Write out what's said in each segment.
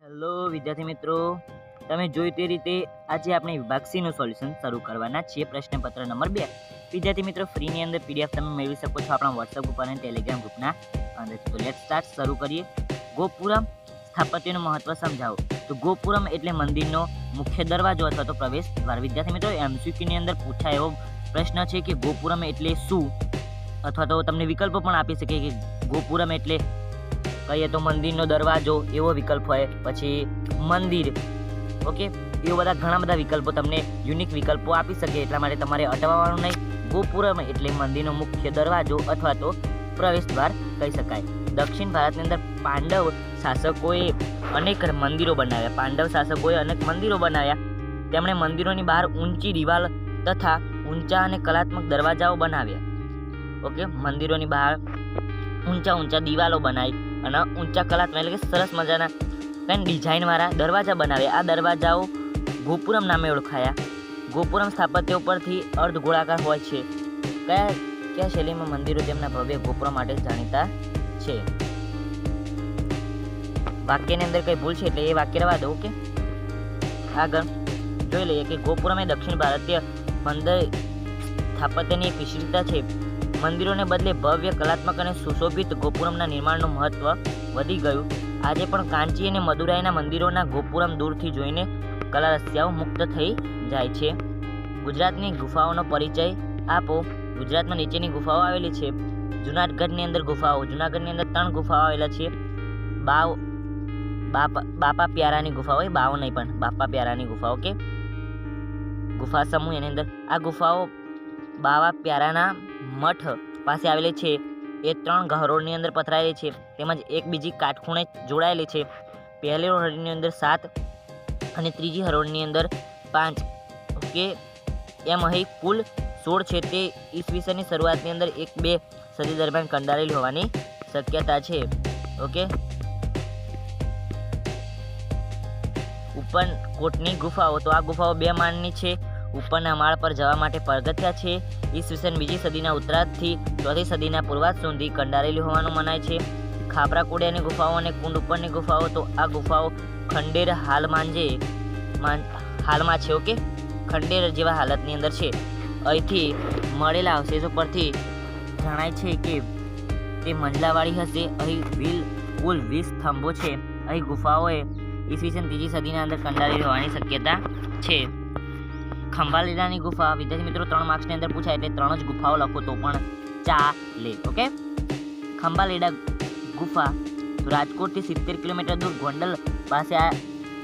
Hello વિદ્યાર્થી મિત્રો, તમે જોઈ તે રીતે આજે આપણે વિભાગ સી નું સોલ્યુશન શરૂ કરવાના છીએ. પ્રશ્નપત્ર નંબર 2. વિદ્યાર્થી મિત્રો, ફ્રીની અંદર પીડીએફ તમે મેળવી શકો છો આપણા વોટ્સએપ ગ્રુપ અને ટેલિગ્રામ ગ્રુપના અંદર. તો લેટ્સ સ્ટાર્ટ. શરૂ કરીએ. ગોપુરમ સ્થાપત્યનું મહત્વ સમજાવો. તો ગોપુરમ એટલે મંદિરનો મુખ્ય દરવાજો અથવા તો પ્રવેશ દ્વાર. વિદ્યાર્થી મિત્રો, એમસીક્યુની અંદર પૂછાય એવો પ્રશ્ન છે કે ગોપુરમ એટલે શું, અથવા તો તમને વિકલ્પો પણ આપી શકે કે ગોપુરમ એટલે કહીએ તો મંદિરનો દરવાજો એવો વિકલ્પ હોય, પછી મંદિર, ઓકે, એવા બધા ઘણા બધા વિકલ્પો તમને યુનિક વિકલ્પો આપી શકે. એટલા માટે તમારે અટવાવાનું નહીં. ગોપુરમ એટલે મંદિરનો મુખ્ય દરવાજો અથવા તો પ્રવેશ દ્વાર કહી શકાય. દક્ષિણ ભારતની અંદર પાંડવ શાસકોએ અનેક મંદિરો બનાવ્યા. તેમણે મંદિરોની બહાર ઊંચી દિવાલ તથા ઊંચા અને કલાત્મક દરવાજાઓ બનાવ્યા. ઓકે, મંદિરોની બહાર ઊંચા દિવાલો બનાવી અને ઊંચા કલાત્મક એટલે કે સરસ મજાના કંઈ ડિઝાઇનવાળા દરવાજા બનાવ્યા. આ દરવાજાઓ ગોપુરમ નામે ઓળખાયા. ગોપુરમ સ્થાપત્ય ઉપરથી અર્ધ ગોળાકાર હોય છે. કયા શૈલીમાં મંદિરો તેમના ભવ્ય ગોપુરમ માટે જાણીતા છે? વાક્યની અંદર કંઈ ભૂલ છે એટલે એ વાક્ય રહેવા દો. ઓકે, આગળ જોઈ લઈએ કે ગોપુરમ એ દક્ષિણ ભારતીય મંદિર સ્થાપત્યની એક વિશેષતા છે. મંદિરોને બદલે ભવ્ય, કલાત્મક અને સુશોભિત ગોપુરમના નિર્માણનું મહત્વ વધી ગયું. આજે પણ કાંચી અને મદુરાઈના મંદિરોના ગોપુરમ દૂરથી જોઈને કલા રસિયાઓ મુક્ત થઈ જાય છે. ગુજરાતની ગુફાઓનો પરિચય આપો. ગુજરાતમાં નીચેની ગુફાઓ આવેલી છે. જુનાગઢની અંદર 3 ગુફાઓ આવેલા છે. બાપા પ્યારાની ગુફાઓ, બાવો નહીં પણ બાપા પ્યારાની ગુફાઓ, કે ગુફા સમૂહ. એની અંદર આ ગુફાઓ બાવા પ્યારાના મઠ પાસે આવેલી છે. એ 3 હરોળની અંદર પથરાયેલી છે, તેમજ એક બીજી કાટખૂણે જોડાયેલી છે. પહેલી હરોળની અંદર 7 અને ત્રીજી હરોળની અંદર 5. ઓકે, એમ અહીં કુલ 16 છે. તે ઈસવીસનની શરૂઆતની અંદર 1-2 સદી દરમિયાન કંડારેલી હોવાની શક્યતા છે. ઓકે, ઉપરકોટની ગુફાઓ. તો આ ગુફાઓ 2 માળની છે. ઉપરના માળ પર જવા માટે પગથિયા છે. ઈસવીસન 2જી સદીના ઉત્તરાર્ધથી 4થી સદીના પૂર્વાર્ધ સુધી કંડારેલી હોવાનું મનાય છે. ખાપરા કોડિયાની ગુફાઓ અને કુંડ ઉપરની ગુફાઓ. તો આ ગુફાઓ ખંડેર હાલમાં છે. ઓકે, ખંડેર જેવા હાલતની અંદર છે. અહીંથી મળેલા અવશેષો પરથી જણાય છે કે તે મંજલાવાળી હશે. અહીં કુલ 20 સ્તંભો છે. અહીં ગુફાઓએ ઈસવીસન 3જી સદીના અંદર કંડારેલી હોવાની શક્યતા છે. ખંભાલીડાની ગુફા. વિદ્યાર્થી મિત્રો, 3 માર્ક્સની અંદર પૂછાય એટલે 3 જ ગુફાઓ લખો તો પણ ચાલે. ઓકે, ખંભાલીડા ગુફા. તો રાજકોટથી 70 કિલોમીટર દૂર ગોંડલ પાસે આ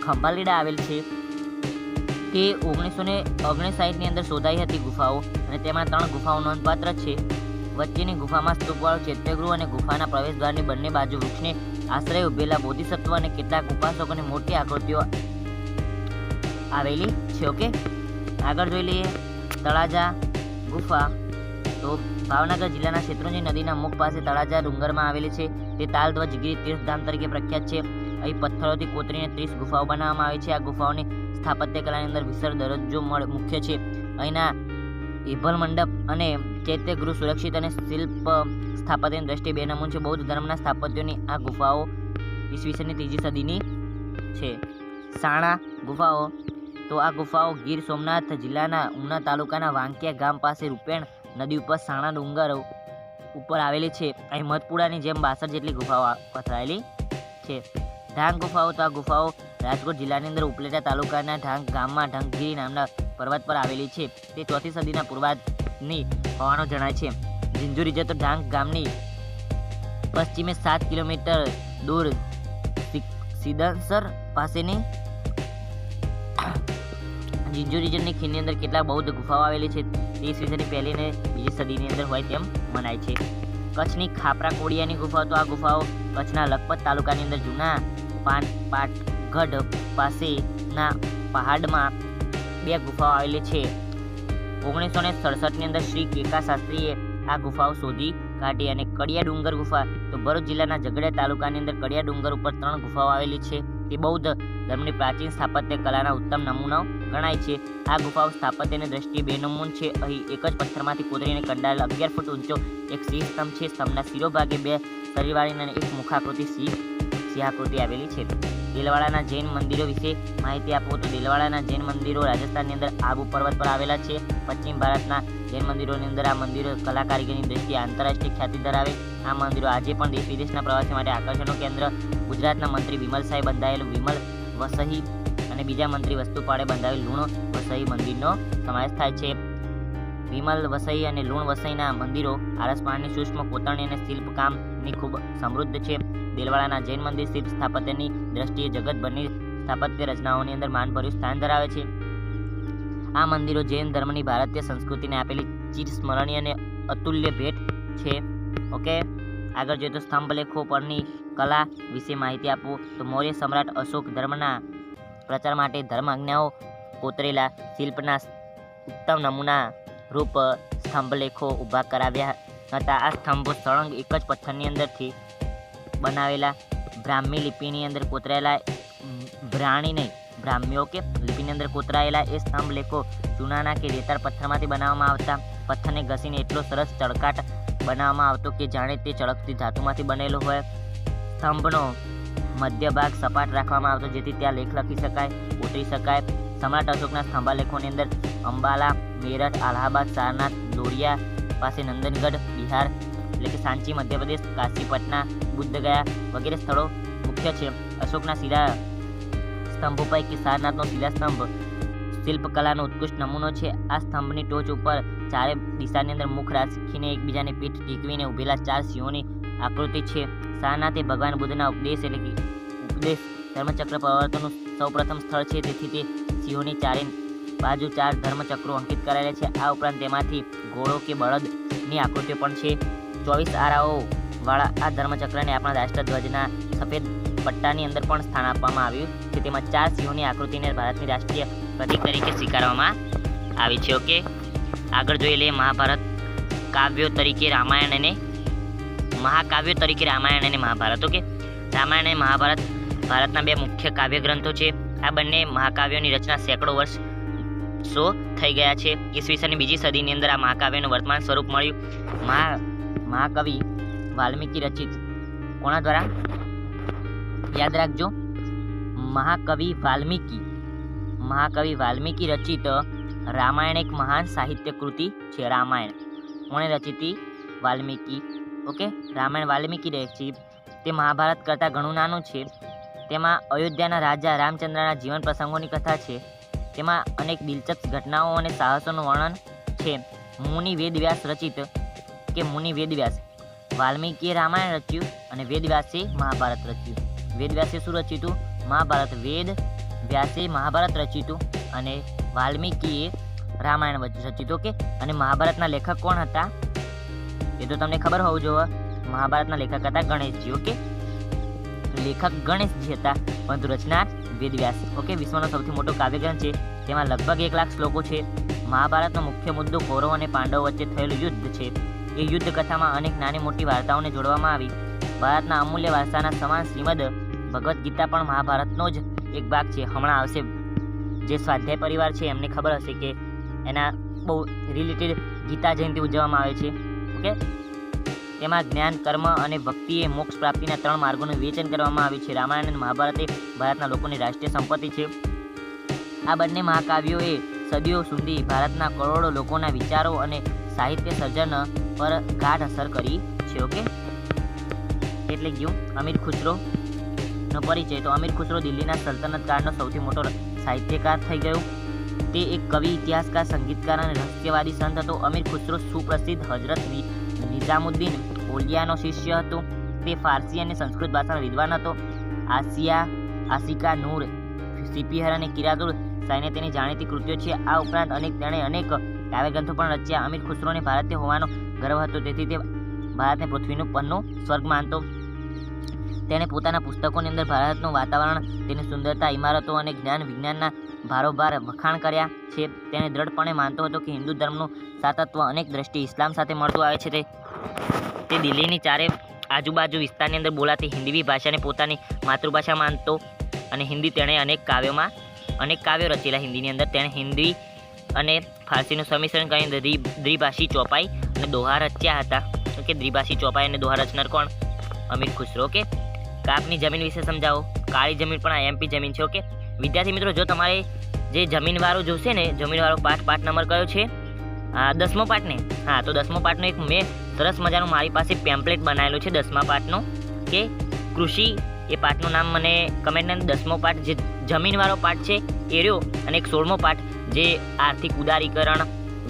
ખંભાલીડા આવેલ છે. તે 1959ની અંદર શોધાઈ હતી ગુફાઓ, અને તેમાં 3 ગુફાઓ નોંધપાત્ર છે. વચ્ચેની ગુફામાં સ્તૂપવાળું ચૈત્યગૃહ અને ગુફાના પ્રવેશદ્વારની બંને બાજુ વૃક્ષને આશ્રય ઉભેલા બોધિસત્વ અને કેટલાક ઉપાસકોની મોટી આકૃતિઓ આવેલી છે. ઓકે, આગળ જોઈ લઈએ તળાજા ગુફા. તો ભાવનગર જિલ્લાના શેત્રુંજી નદીના મુખ પાસે તળાજા ડુંગરમાં આવેલી છે. તે તાલધ્વજગીરી તીર્થધામ તરીકે પ્રખ્યાત છે. અહીં પથ્થરોથી કોતરીને 30 ગુફાઓ બનાવવામાં આવી છે. આ ગુફાઓની સ્થાપત્ય કલાની અંદર વિશાળ દરજ્જો મુખ્ય છે. અહીંના એભલ મંડપ અને ચૈત્યગૃહ સુરક્ષિત અને શિલ્પ સ્થાપત્યની દ્રષ્ટિએ 2 નમૂન છે. બૌદ્ધ ધર્મના સ્થાપત્યોની આ ગુફાઓ ઈસવીસનની 3જી સદીની છે. સાણા ગુફાઓ. તો આ ગુફાઓ ગીર સોમનાથ જિલ્લાના ઉના તાલુકાના વાંકિયા ગામ પાસે રૂપેણ નદી ઉપર સાણા ડુંગર ઉપર આવેલી છે. અહીં મધપુરાની જેમ 62 જેટલી ગુફાઓ પથરાયેલી છે. ઢાંગ ગુફાઓ. તો આ ગુફાઓ રાજકોટ જિલ્લાની અંદર ઉપલેટા તાલુકાના ઢાંગ ગામમાં ઢંગગીરી નામના પર્વત પર આવેલી છે. તે 4થી સદીના પૂર્વાર્ધની હોવાનું જણાય છે. ઝિંઝુરી જતો ઢાંગ ગામની પશ્ચિમે 7 કિલોમીટર દૂર સિદ્ધસર પાસેની ઝિંઝુરી રીજનની ખીણની અંદર કેટલાક બૌદ્ધ ગુફાઓ આવેલી છે. તે ઈસવીસનની 1લી અને 2જી સદીની અંદર હોય તેમ મનાય છે. કચ્છની ખાપરા કોડિયાની ગુફાઓ. તો આ ગુફાઓ કચ્છના લખપત તાલુકાની અંદર જૂના પાટગઢ પાસેના પહાડમાં 2 ગુફાઓ આવેલી છે. 1967ની અંદર શ્રી કેકા શાસ્ત્રીએ આ ગુફાઓ શોધી કાઢી. અને કડિયા ડુંગર ગુફા. તો ભરૂચ જિલ્લાના ઝઘડિયા તાલુકાની અંદર કડિયા ડુંગર ઉપર 3 ગુફાઓ આવેલી છે. તે બૌદ્ધ ધર્મની પ્રાચીન સ્થાપત્ય કલાના ઉત્તમ નમૂનાઓ ગણાય છે. આ ગુફાઓ સ્થાપત્યની દ્રષ્ટિએ 2 નમૂન છે. અહીં એક જ પથ્થરમાંથી કોતરીને કંડારેલ 11 ફૂટ ઊંચો એક સિંહ સ્તંભ છે. સ્તંભના શિરોભાગે 2 શરીરવાળી અને એક મુખાકૃતિ સિંહાકૃતિ આવેલી છે. દેલવાડાના જૈન મંદિરો વિશે માહિતી આપો તો દેલવાડાના જૈન મંદિરો રાજસ્થાનની અંદર આબુ પર્વત પર આવેલા છે. પશ્ચિમ ભારતના જૈન મંદિરોની અંદર આ મંદિરો કલા કારીગરીની દ્રષ્ટિએ આંતરરાષ્ટ્રીય ખ્યાતિ ધરાવે. આ મંદિરો આજે પણ દેશ વિદેશના પ્રવાસી માટે આકર્ષણનું કેન્દ્ર. ગુજરાતના મંત્રી વિમલ શાહે બંધાયેલું વિમલ વસઈ અને બીજા મંત્રી વસ્તુપાળે બંધાવેલ લુણ વસઈ મંદિરનો સમાવેશ થાય છે. વિમલ વસઈ અને લુણ વસઈના મંદિરો આરસપહાણની સૂક્ષ્મ કોતરણી અને શિલ્પકામની ખૂબ સમૃદ્ધ છે. દેલવાડાના જૈન મંદિર શિલ્પ સ્થાપત્યની દ્રષ્ટિએ જગતભરની સ્થાપત્ય રચનાઓની અંદર માનભર્યું સ્થાન ધરાવે છે. આ મંદિરો જૈન ધર્મની ભારતીય સંસ્કૃતિને આપેલી ચિરસ્મરણીય અને અતુલ્ય ભેટ છે. ઓકે, આગળ જોઈએ તો સ્તંભલેખો પરની કલા વિશે માહિતી આપવું તો મૌર્ય સમ્રાટ અશોક ધર્મના પ્રચાર માટે ધર્મ આજ્ઞાઓ કોતરેલા શિલ્પના ઉત્તમ નમૂના રૂપ સ્તંભલેખો ઊભા કરાવ્યા હતા. આ સ્તંભો સળંગ એક જ પથ્થરની અંદરથી બનાવેલા બ્રાહ્મી લિપિની અંદર કોતરાયેલા બ્રાહ્મ્યો કે લિપિની અંદર કોતરાયેલા એ સ્તંભલેખો ચૂનાના કે રેતાળ પથ્થરમાંથી બનાવવામાં આવતા. પથ્થરને ઘસીને એટલો સરસ ચળકાટ બનાવવામાં આવતો કે જાણે તે ચળકતી ધાતુમાંથી બનેલો હોય. સ્તંભનો મધ્ય ભાગ સપાટ રાખવામાં આવતો જેથી ત્યાં લેખ લખી શકાય, કોતરી શકાય. સમ્રાટ અશોકના સ્તંભાલેખોની અંદર અંબાલા, મેરઠ, અલ્હાબાદ, સારનાથ, લોરિયા પાસે નંદનગઢ બિહાર એટલે કે સાંચી મધ્યપ્રદેશ, કાશી, પટના, બુદ્ધગયા વગેરે સ્થળો મુખ્ય છે. અશોકના શિલા સ્તંભો પૈકી સારનાથનો શિલાસ્તંભ શિલ્પકલાનો ઉત્કૃષ્ટ નમૂનો છે. આ સ્તંભની ટોચ ઉપર ચારે દિશાની અંદર મુખ રાખીને એકબીજાની પીઠ ટીકવીને ઉભેલા 4 સિંહોની આકૃતિ છે. સારનાથ એ ભગવાન બુદ્ધના ઉપદેશ ધર્મચક્ર પ્રવર્તનનું સૌપ્રથમ સ્થળ છે. તેથી તે સિંહોની ચારે બાજુ 4 ધર્મચક્રો અંકિત કરાયેલા છે. આ ઉપરાંત તેમાંથી ઘોડો કે બળદની આકૃતિઓ પણ છે. 24 આરાઓ વાળા આ ધર્મચક્રને આપણા રાષ્ટ્રધ્વજના સફેદ પટ્ટાની અંદર પણ સ્થાન આપવામાં આવ્યું છે. તેમાં 4 સિંહોની આકૃતિને ભારતની રાષ્ટ્રીય પ્રતીક તરીકે સ્વીકારવામાં આવી છે. ઓકે, આગળ જોઈ લઈએ મહાભારત કાવ્યો તરીકે રામાયણ અને મહાભારત. ઓકે, રામાયણ અને મહાભારત ભારતના 2 મુખ્ય કાવ્ય ગ્રંથો છે. આ બંને મહાકાવ્યોની રચના સેંકડો વર્ષો થઈ ગયા છે. ઈસવીસનની 2જી સદીની અંદર આ મહાકાવ્યનું વર્તમાન સ્વરૂપ મળ્યું. મહાકવિ વાલ્મીકી રચિત કોના દ્વારા? યાદ રાખજો, મહાકવિ વાલ્મીકી રચિત રામાયણ એક મહાન સાહિત્ય કૃતિ છે. રામાયણ કોણે રચિતી? વાલ્મીકી. ઓકે, રામાયણ વાલ્મીકી રચિત. તે મહાભારત કરતાં ઘણું નાનું છે. તેમાં અયોધ્યાના રાજા રામચંદ્રના જીવન પ્રસંગોની કથા છે. તેમાં અનેક દિલચસ્પ ઘટનાઓ અને સાહસોનું વર્ણન છે. મુનિ વેદવ્યાસ વાલ્મીકીએ રામાયણ રચ્યું અને વેદવ્યાસે મહાભારત રચ્યું. વેદવ્યાસે શું રચ્યું હતું? મહાભારત. વેદવ્યાસે મહાભારત રચ્યું હતું અને વાલ્મીકીએ રામાયણ રચ્યું હતું. ઓકે, અને મહાભારતના લેખક કોણ હતા? એ તો તમને ખબર હોવું જોઈએ. મહાભારતના લેખક હતા ગણેશજી. ઓકે, લેખક ગણેશજી હતા પરંતુ રચનાર વેદવ્યાસ. ઓકે, વિશ્વનો સૌથી મોટો કાવ્યગ્રંથ છે. તેમાં લગભગ 1 લાખ શ્લોકો છે. મહાભારતનો મુખ્ય મુદ્દો કૌરવ અને પાંડવો વચ્ચે થયેલું યુદ્ધ છે. એ યુદ્ધ કથામાં અનેક નાની મોટી વાર્તાઓને જોડવામાં આવી. ભારતના અમૂલ્ય વારસાના સમાન શ્રીમદ ભગવદ્ ગીતા પણ મહાભારતનો જ એક ભાગ છે. હમણાં આવશે જે સ્વાધ્યાય પરિવાર છે એમને ખબર હશે કે એના બહુ રિલેટેડ ગીતા જયંતિ ઉજવવામાં આવે છે. ઓકે, તેમાં જ્ઞાન, કર્મ અને ભક્તિએ મોક્ષ પ્રાપ્તિના 3 માર્ગોનું વિવેચન કરવામાં આવ્યું છે. રામાયણ અને મહાભારત એ ભારતના લોકોની રાષ્ટ્રીય સંપત્તિ છે. આ બંને મહાકાવ્યોએ સદીઓ સુધી ભારતના કરોડો લોકોના વિચારો અને સાહિત્ય સર્જન પર ગાઢ અસર કરી છે. ઓકે, એટલે ગયું અમીર ખુસરોનો પરિચય. તો અમીર ખુસરો દિલ્હીના સલ્તનત કાળનો સૌથી મોટો સાહિત્યકાર થઈ ગયો. તે એક કવિ, ઇતિહાસકાર, સંગીતકાર અને રહસ્યવાદી સંત હતો. અમીર ખુસરો સુપ્રસિદ્ધ હજરત નિઝામુદ્દીન ઓલિયાનો શિષ્ય હતો. તે ફારસી અને સંસ્કૃત ભાષાનો વિદ્વાન હતો. આશિકા નૂર, સિપિહર અને કિરાતુલ સાઈને તેની જાણીતી કૃતિઓ છે. આ ઉપરાંત તેણે અનેક કાવ્યગ્રંથો પણ રચ્યા. અમીર ખુસરોને ભારતીય હોવાનો ગર્વ હતો, તેથી તે ભારતને પૃથ્વીનું પરનું સ્વર્ગ માનતો. તેણે પોતાના પુસ્તકોની અંદર ભારતનું વાતાવરણ, તેની સુંદરતા, ઇમારતો અને જ્ઞાન વિજ્ઞાનના ભારોભાર વખાણ કર્યા છે. તેણે દ્રઢપણે માનતો હતો કે હિન્દુ ધર્મનું સાતત્વ અનેક દ્રષ્ટિએ ઇસ્લામ સાથે મળતું આવે છે. તે દિલ્હીની ચારે આજુબાજુ વિસ્તારની અંદર બોલાતી હિન્દી ભાષાને પોતાની માતૃભાષા માનતો અને હિન્દી તેણે અનેક કાવ્યો રચેલા. હિન્દીની અંદર તેણે હિન્દી અને ફારસીનું સંમિશ્રણ કરીને દ્વિભાષી ચોપાઈ અને દોહા રચ્યા હતા. ઓકે, દ્વિભાષી ચોપાઈ અને દોહા રચનાર કોણ? અમીર ખુસરો. ઓકે, કાપની જમીન વિશે સમજાવો. કાળી જમીન પણ આ એમપી જમીન છે. ઓકે વિદ્યાર્થી મિત્રો, જો તમારે જે જમીનવાળું જોશે ને, જમીનવાળો પાઠ નંબર કયો છે? 10મો પાઠ ને. હા, તો 10મો પાઠનો એક મેં સરસ મજાનું મારી પાસે પેમ્પલેટ બનાવેલું છે 10મા પાઠનો, કે કૃષિ. એ પાઠનું નામ મને કમેન્ટની અંદર 10મો પાઠ જે જમીનવાળો પાઠ છે એ રહ્યો, અને એક 16મો પાઠ જે આર્થિક ઉદારીકરણ,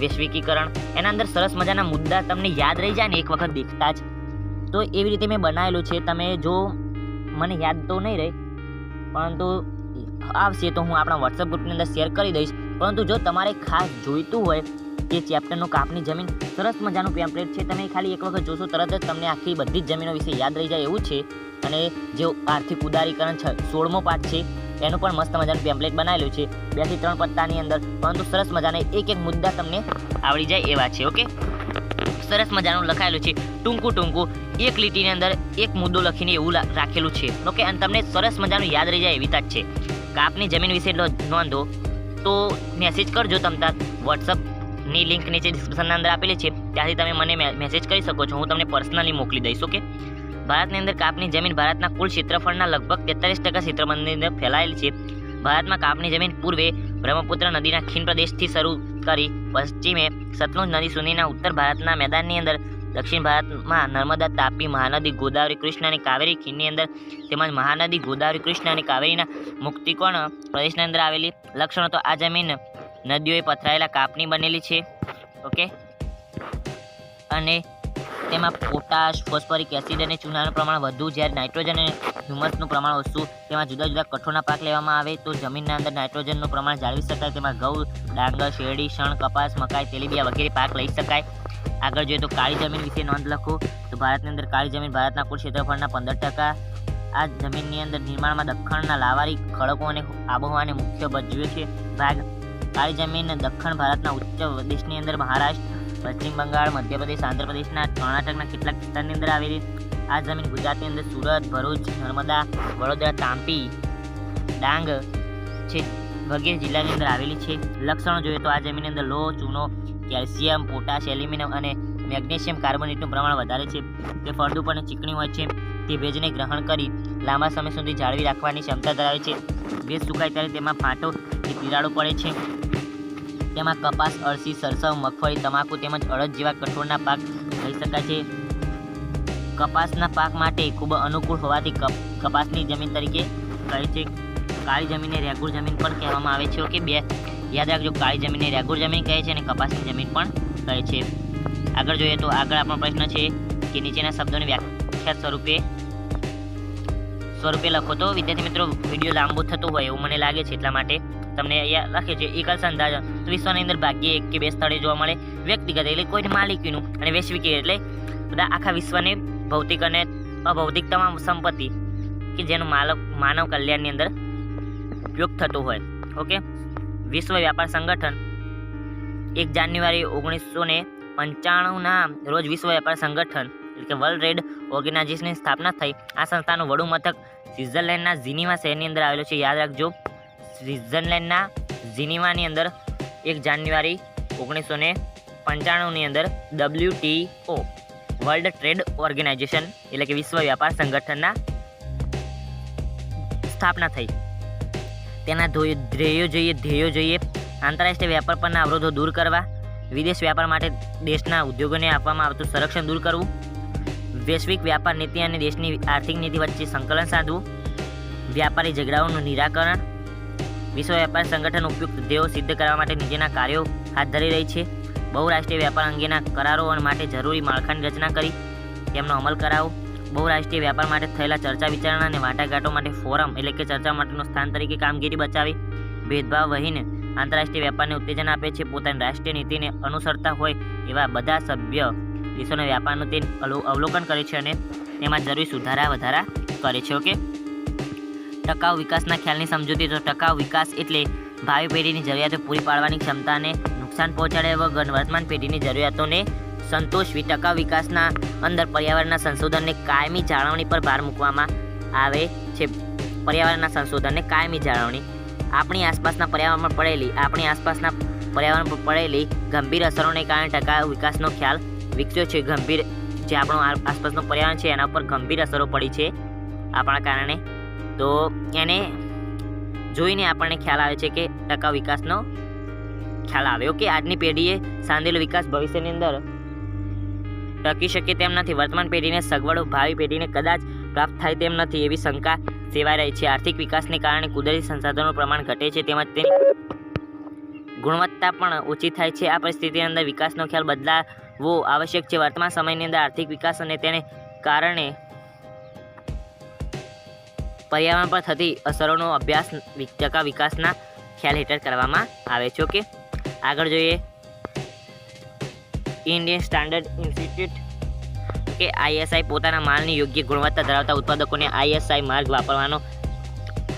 વૈશ્વિકીકરણ, એના અંદર સરસ મજાના મુદ્દા તમને યાદ રહી જાય ને એક વખત દેખતા જ, તો એવી રીતે મેં બનાવેલું છે. તમે જો મને યાદ તો નહીં રહે, પરંતુ આવશે તો હું આપણા વોટ્સઅપ ગ્રુપની અંદર શેર કરી દઈશ. પરંતુ જો તમારે ખાસ જોઈતું હોય કે ચેપ્ટરનું કાપની જમીન, સરસ મજાનું પેમ્પલેટ છે, તમે ખાલી એક વખત જોશો તરત જ તમને આખી બધી જ જમીનો વિશે યાદ રહી જાય એવું છે. અને જે આર્થિક ઉદારીકરણ 16મો પાઠ છે એનું પણ મસ્ત મજાનું પેમ્પલેટ બનાવેલું છે 2 થી 3 પત્તાની અંદર, પરંતુ સરસ મજાના એક મુદ્દા તમને આવડી જાય એવા છે. ઓકે, સરસ મજાનું લખાયેલું છે, ટૂંકું એક લીટીની અંદર એક મુદ્દો લખીને એવું રાખેલું છે. ઓકે, અને તમને સરસ મજાનું યાદ રહી જાય એવી તાજ છે. કાપની જમીન વિશે નોંધો તો મેસેજ કરજો. તમતા વોટ્સઅપની લિંક નીચે ડિસ્ક્રિપ્શનના અંદર આપેલી છે, ત્યાંથી તમે મને મેસેજ કરી શકો છો, હું તમને પર્સનલી મોકલી દઈશ. ઓકે, ભારતની અંદર કાપની જમીન ભારતના કુલ ક્ષેત્રફળના લગભગ 43% ક્ષેત્રની અંદર ફેલાયેલી છે. ભારતમાં કાપની જમીન પૂર્વે બ્રહ્મપુત્ર નદીના ખીણ પ્રદેશથી શરૂ કરી પશ્ચિમે સતલુજ નદી સુધીના ઉત્તર ભારતના મેદાનની અંદર, દક્ષિણ ભારતમાં નર્મદા, તાપી, મહાનદી, ગોદાવરી, કૃષ્ણ અને કાવેરી ખીણની અંદર, તેમજ મહાનદી, ગોદાવરી, કૃષ્ણ અને કાવેરીના મુક્તિકોણ પ્રદેશની અંદર આવેલી. લક્ષણો તો આ જમીન નદીઓએ પથરાયેલા કાપની બનેલી છે. ઓકે, અને તેમાં પોટાશ, ફોસ્ફરિક એસિડ અને ચૂનાનું પ્રમાણ વધુ, જ્યારે નાઇટ્રોજન અને હ્યુમસનું પ્રમાણ ઓછું. તેમાં જુદા જુદા કઠોળના પાક લેવામાં આવે તો જમીનના અંદર નાઇટ્રોજનનું પ્રમાણ જાળવી શકાય. તેમાં ઘઉં, ડાંગર, શેરડી, શણ, કપાસ, મકાઈ, તેલીબિયા વગેરે પાક લઈ શકાય. આગળ જોઈએ તો કાળી જમીન વિશે નોંધ લખો તો ભારતની અંદર કાળી જમીન ભારતના કુલ ક્ષેત્રફળના 15%. આ જમીનની અંદર નિર્માણમાં દખ્ખણના લાવારી ખડકો અને આબોહવાને મુખ્ય ભજવે છે ભાગ. કાળી જમીન દખ્ખણ ભારતના ઉચ્ચ પ્રદેશની અંદર મહારાષ્ટ્ર, પશ્ચિમ બંગાળ, મધ્યપ્રદેશ, આંધ્રપ્રદેશના કર્ણાટકના કેટલાક વિસ્તારની અંદર આવેલી. આ જમીન ગુજરાતની અંદર સુરત, ભરૂચ, નર્મદા, વડોદરા, તાપી, ડાંગ છે વગેરે જિલ્લાની અંદર આવેલી છે. લક્ષણો જોઈએ તો આ જમીનની અંદર લોહ, ચૂનો, કેલ્શિયમ, પોટાશ, એલ્યુમિનિયમ અને મેગ્નેશિયમ કાર્બોનેટનું પ્રમાણ વધારે છે. તે ફળદ્રુપ અને ચીકણી હોય છે. તે ભેજને ગ્રહણ કરી લાંબા સમય સુધી જાળવી રાખવાની ક્ષમતા ધરાવે છે. ભેજ સુકાય ત્યારે તેમાં ફાંટો કે તિરાડો પડે છે. તેમાં કપાસ, અળસી, સરસવ, મગફળી, તમાકુ તેમજ અડદ જેવા કઠોળના પાક લઈ શકાય છે. કપાસના પાક માટે ખૂબ અનુકૂળ હોવાથી કપાસની જમીન તરીકે કહે છે. કાળી જમીનને રેગુર જમીન પણ કહેવામાં આવે છે. ઓકે, બે યાદ રાખજો, કાળી જમીનને રેગુર જમીન કહે છે અને કપાસની જમીન પણ કહે છે. આગળ જોઈએ તો આગળ આપણો પ્રશ્ન છે કે નીચેના શબ્દોની વ્યાખ્યા સ્વરૂપે લખો. તો વિદ્યાર્થી મિત્રો, વિડીયો લાંબો થતો હોય એવું મને લાગે છે, એટલા માટે તમને અહીંયા લખે છે. એકલ સંધાન તો વિશ્વની અંદર ભાગ્યે 1 કે 2 સ્થળે જોવા મળે. વ્યક્તિગત એટલે કોઈની માલિકીનું, અને વૈશ્વિક એટલે બધા આખા વિશ્વની ભૌતિક અને અભૌતિક તમામ સંપત્તિ કે જેનો માનવ કલ્યાણની અંદર ઉપયોગ થતો હોય. ઓકે, વિશ્વ વ્યાપાર સંગઠન 1 જાન્યુઆરી 1995ના રોજ વિશ્વ વ્યાપાર સંગઠન એટલે કે વર્લ્ડ ટ્રેડ ઓર્ગેનાઇઝેશનની સ્થાપના થઈ. આ સંસ્થાનું વડું મથક સ્વિટ્ઝરલેન્ડના જીનીવા શહેરની અંદર આવેલું છે. યાદ રાખજો, સ્વિટ્ઝરલેન્ડના જીનીવાની અંદર 1 જાન્યુઆરી 1995ની અંદર WTO વર્લ્ડ ટ્રેડ ઓર્ગેનાઇઝેશન એટલે કે વિશ્વ વ્યાપાર સંગઠનના સ્થાપના થઈ. તેના ધ્યેયો જોઈએ આંતરરાષ્ટ્રીય વ્યાપાર પરના અવરોધો દૂર કરવા, વિદેશ વ્યાપાર માટે દેશના ઉદ્યોગોને આપવામાં આવતું સંરક્ષણ દૂર કરવું, વૈશ્વિક વ્યાપાર નીતિ અને દેશની આર્થિક નીતિ વચ્ચે સંકલન સાધવું, વ્યાપારી ઝઘડાઓનું નિરાકરણ. વિશ્વ વ્યાપાર સંગઠન ઉપયુક્ત ધ્યેયો સિદ્ધ કરવા માટે નીચેના કાર્યો હાથ ધરી રહી છે. બહુરાષ્ટ્રીય વ્યાપાર અંગેના કરારો માટે જરૂરી માળખાની રચના કરી તેમનો અમલ કરાવો. બહુરાષ્ટ્રીય વ્યાપાર માટે થયેલા ચર્ચા વિચારણા અને વાટાઘાટો માટે ફોરમ એટલે કે ચર્ચા માટેનું સ્થાન તરીકે કામગીરી બચાવી. ભેદભાવ વહીને આંતરરાષ્ટ્રીય વ્યાપારને ઉત્તેજન આપે છે. પોતાની રાષ્ટ્રીય નીતિને અનુસરતા હોય એવા બધા સભ્ય દેશોના વ્યાપારનું તે અવલોકન કરે છે અને તેમાં જરૂરી સુધારા વધારા કરે છે. ઓકે, ટકાઉ વિકાસના ખ્યાલની સમજૂતી. તો ટકાઉ વિકાસ એટલે ભાવિ પેઢીની જરૂરિયાતો પૂરી પાડવાની ક્ષમતાને નુકસાન પહોંચાડ્યા વગર વર્તમાન પેઢીની જરૂરિયાતોને સંતોષવી. ટકાઉ વિકાસના અંદર પર્યાવરણના સંશોધનને કાયમી જાળવણી પર ભાર મૂકવામાં આવે છે. પર્યાવરણના સંશોધનને કાયમી જાળવણી. આપણી આસપાસના પર્યાવરણ પર પડેલી ગંભીર અસરોને કારણે ટકાઉ વિકાસનો ખ્યાલ વિકસ્યો છે. ગંભીર જે આપણું આસપાસનું પર્યાવરણ છે એના ઉપર ગંભીર અસરો પડી છે આપણા કારણે. તો એને જોઈને આપણને ખ્યાલ આવે છે કે ટકાઉ વિકાસનો ખ્યાલ આવે. ઓકે, આજની પેઢીએ સાંધેલો વિકાસ ભવિષ્યની અંદર ટકી શકે તેમ નથી. વર્તમાન પેઢીને સગવડો ભાવિ પેઢીને કદાચ પ્રાપ્ત થાય તેમ નથી એવી શંકા સેવાઈ રહી છે. આર્થિક વિકાસને કારણે કુદરતી સંસાધનોનું પ્રમાણ ઘટે છે તેમજ તેની ગુણવત્તા પણ ઓછી થાય છે. આ પરિસ્થિતિની અંદર વિકાસનો ખ્યાલ બદલાવવો આવશ્યક છે. વર્તમાન સમયની અંદર આર્થિક વિકાસ અને તેને કારણે પર્યાવરણ પર થતી અસરોનો અભ્યાસ ટકાઉ વિકાસના ખ્યાલ હેઠળ કરવામાં આવે છે. ઓકે, આગળ જોઈએ ઇન્ડિયન સ્ટાન્ડર્ડ ઇન્સ્ટિટ્યૂટ કે ISI પોતાના માલની યોગ્ય ગુણવત્તા ધરાવતા ઉત્પાદકોને ISI માર્ગ પરવાનો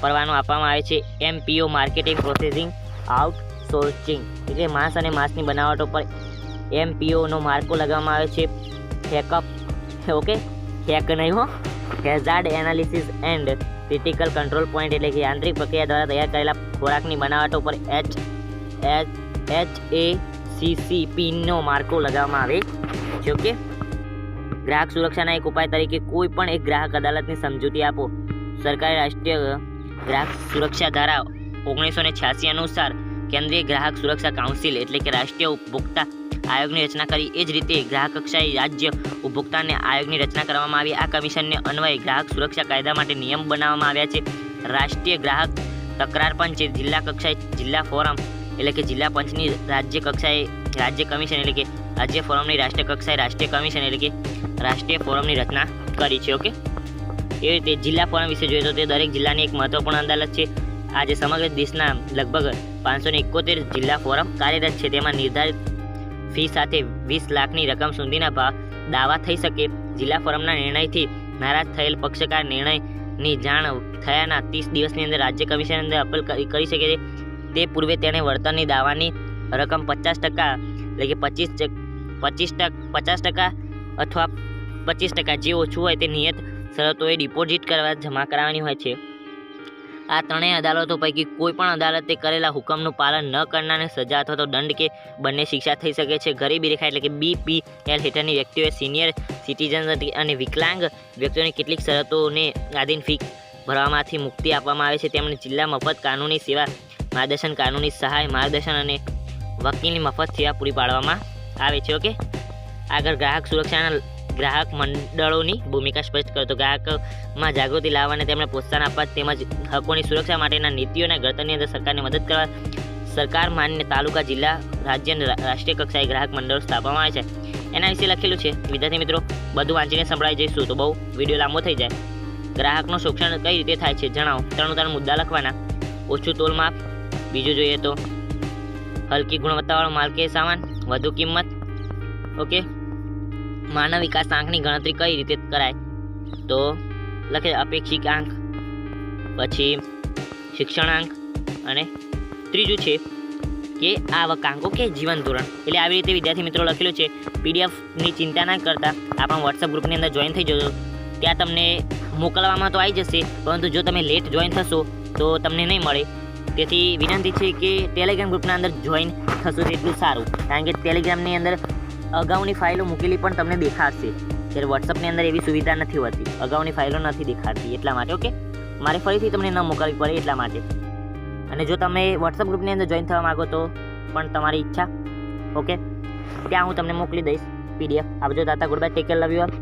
આપવામાં આવે છે. MPO માર્કેટિંગ પ્રોસેસિંગ આઉટસોર્સિંગ એટલે માંસ અને માંસની બનાવટો પર MPOનો માર્કો લગાવવામાં આવે છે. હેક નહીં હો, hazard analysis and critical control point એટલે કે યાંત્રિક પ્રક્રિયા દ્વારા તૈયાર કરેલા ખોરાકની બનાવટો પર HACCPનો માર્કો લગાવવામાં આવે છે. ઓકે, ગ્રાહક સુરક્ષાના એક ઉપાય તરીકે કોઈ પણ એક ગ્રાહક અદાલતની સમજૂતી આપો. સરકારે રાષ્ટ્રીય ગ્રાહક સુરક્ષા ધારા 1986 અનુસાર કેન્દ્રીય ગ્રાહક સુરક્ષા કાઉન્સિલ એટલે કે રાષ્ટ્રીય ઉપભોક્તા આયોગની રચના કરી. એ જ રીતે ગ્રાહક કક્ષાએ રાજ્ય ઉપભોક્તા આયોગની રચના કરવામાં આવી. આ કમિશનને અન્વયે ગ્રાહક સુરક્ષા કાયદા માટે નિયમ બનાવવામાં આવ્યા છે. રાષ્ટ્રીય ગ્રાહક તકરાર પંચ જિલ્લા કક્ષાએ જિલ્લા ફોરમ એટલે કે જિલ્લા પંચની, રાજ્ય કક્ષાએ રાજ્ય કમિશન એટલે કે રાજ્ય ફોરમની, રાષ્ટ્રીય કક્ષાએ રાષ્ટ્રીય કમિશન એટલે કે રાષ્ટ્રીય ફોરમની રચના કરી છે. ઓકે, એ રીતે જિલ્લા ફોરમ વિશે જોઈએ તો તે દરેક જિલ્લાની એક મહત્વપૂર્ણ અદાલત છે. આજે સમગ્ર દેશના લગભગ 571 જિલ્લા ફોરમ કાર્યરત છે. તેમાં નિર્ધારિત ફી સાથે 20 લાખની રકમ સુધીના દાવા થઈ શકે. જિલ્લા ફોરમના નિર્ણયથી નારાજ થયેલ પક્ષકાર નિર્ણયની જાણ થયાના 30 દિવસની અંદર રાજ્ય કમિશન અંદર અપીલ કરી શકે છે. તે પૂર્વે તેણે વળતરની દાવાની રકમ 50% એટલે કે 50% અથવા 25% જે ઓછું હોય તે નિયત શરતોએ ડિપોઝિટ કરવા જમા કરાવવાની હોય છે. આ ત્રણેય અદાલતો પૈકી કોઈ પણ અદાલતે કરેલા હુકમનું પાલન ન કરનારને સજા અથવા તો દંડ કે બંને શિક્ષા થઈ શકે છે. ગરીબી રેખા એટલે કે BPL હેઠળની વ્યક્તિઓએ સિનિયર સિટીઝન અને વિકલાંગ વ્યક્તિઓની કેટલીક શરતોને આધીન ફી ભરવામાંથી મુક્તિ આપવામાં આવે છે. તેમને જિલ્લા મફત કાનૂની સેવા માર્ગદર્શન, કાનૂની સહાય માર્ગદર્શન અને વકીલની મફત સેવા પૂરી પાડવામાં આવે છે. ઓકે, આગળ ગ્રાહક સુરક્ષાના ગ્રાહક મંડળોની ભૂમિકા સ્પષ્ટ કરો. તો ગ્રાહકમાં જાગૃતિ લાવવા અને તેમને પ્રોત્સાહન આપવા તેમજ હકોની સુરક્ષા માટેના નીતિઓના ઘડતરની અંદર સરકારને મદદ કરવા સરકાર માન્ય તાલુકા, જિલ્લા, રાજ્ય અને રાષ્ટ્રીય કક્ષાએ ગ્રાહક મંડળો સ્થાપવામાં આવે છે. એના વિશે લખેલું છે. વિદ્યાર્થી મિત્રો, બધું વાંચીને સંભળાઈ જઈશું તો બહુ વિડીયો લાંબો થઈ જાય. ગ્રાહકનું શોષણ કઈ રીતે થાય છે જણાવો. 3 મુદ્દા લખવાના. ઓછું તોલમાપ, બીજું જોઈએ તો હલકી ગુણવત્તાવાળો માલ કે સામાન, વધુ કિંમત. ઓકે, માનવ વિકાસ આંકની ગણતરી કઈ રીતે કરાય તો લખે અપેક્ષિક આંક, પછી શિક્ષણાંક અને ત્રીજું છે કે આવકાંકો કે જીવન ધોરણ. એટલે આવી રીતે વિદ્યાર્થી મિત્રો લખેલું છે. પીડીએફની ચિંતા ના કરતા આપણા વોટ્સઅપ ગ્રુપની અંદર જોઈન થઈ જજો. ત્યાં તમને મોકલવામાં તો આવી જશે, પરંતુ જો તમે લેટ જોઈન થશો તો તમને નહીં મળે. તેથી વિનંતી છે કે ટેલિગ્રામ ગ્રુપના અંદર જોઈન થશો તો એટલું સારું, કારણ કે ટેલિગ્રામની અંદર અગાઉની ફાઇલો મૂકેલી પણ તમને દેખાડશે, જ્યારે વોટ્સઅપની અંદર એવી સુવિધા નથી હોતી, અગાઉની ફાઇલો નથી દેખાડતી. એટલા માટે ઓકે, મારે ફરીથી તમને ન મોકલવી પડે એટલા માટે. અને જો તમે વોટ્સઅપ ગ્રુપની અંદર જોઈન થવા માગો તો પણ તમારી ઈચ્છા. ઓકે, ત્યાં હું તમને મોકલી દઈશ PDF. આવજો, tata, good bye, take care, love you all.